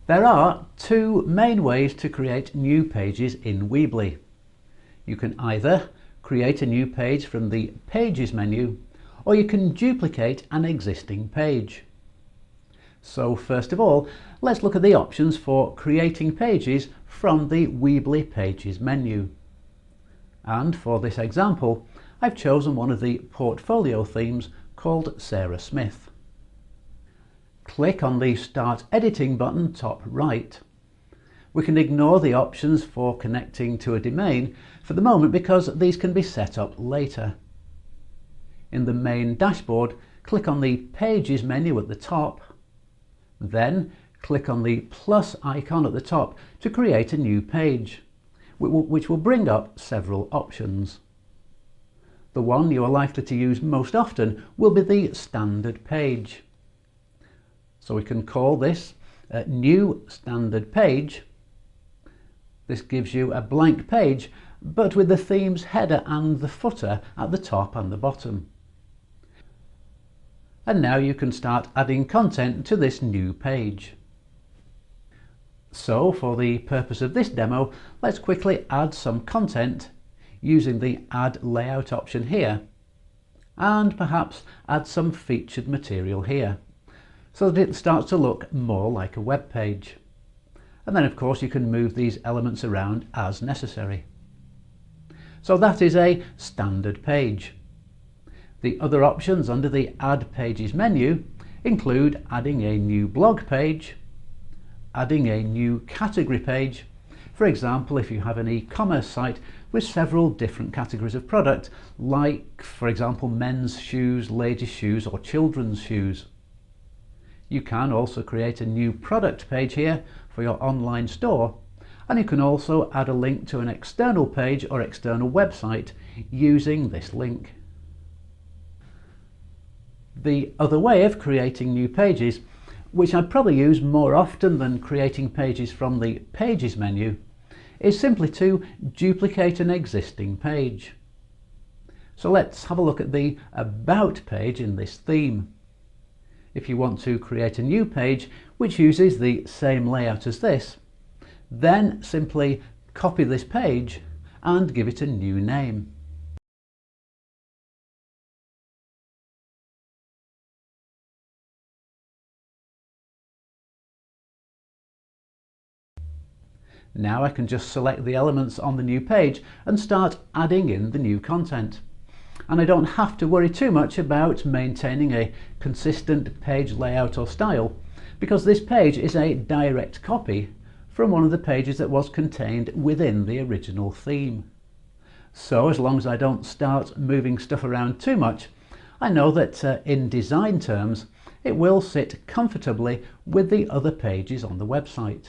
There are two main ways to create new pages in Weebly. You can either create a new page from the Pages menu, or you can duplicate an existing page. So first of all, let's look at the options for creating pages from the Weebly Pages menu. And for this example, I've chosen one of the portfolio themes called Sarah Smith. Click on the Start Editing button top right. We can ignore the options for connecting to a domain for the moment because these can be set up later. In the main dashboard, click on the Pages menu at the top. Then click on the plus icon at the top to create a new page, which will bring up several options. The one you are likely to use most often will be the standard page. So we can call this a new standard page. This gives you a blank page, but with the theme's header and the footer at the top and the bottom. And now you can start adding content to this new page. So for the purpose of this demo, let's quickly add some content using the Add Layout option here, and perhaps add some featured material here, so that it starts to look more like a web page. And then of course you can move these elements around as necessary. So that is a standard page. The other options under the Add Pages menu include adding a new blog page, adding a new category page. For example, if you have an e-commerce site with several different categories of product, like for example men's shoes, ladies' shoes or children's shoes. You can also create a new product page here for your online store, and you can also add a link to an external page or external website using this link. The other way of creating new pages, which I probably use more often than creating pages from the Pages menu, is simply to duplicate an existing page. So let's have a look at the About page in this theme. If you want to create a new page which uses the same layout as this, then simply copy this page and give it a new name. Now I can just select the elements on the new page and start adding in the new content. And I don't have to worry too much about maintaining a consistent page layout or style, because this page is a direct copy from one of the pages that was contained within the original theme. So as long as I don't start moving stuff around too much, I know that in design terms it will sit comfortably with the other pages on the website.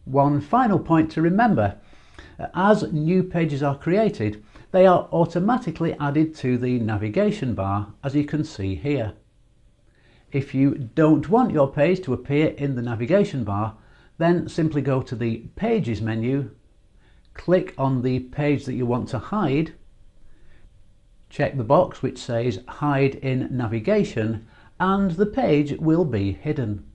One final point to remember: as new pages are created, they are automatically added to the navigation bar, as you can see here. If you don't want your page to appear in the navigation bar, then simply go to the Pages menu, click on the page that you want to hide, check the box which says Hide in Navigation, and the page will be hidden.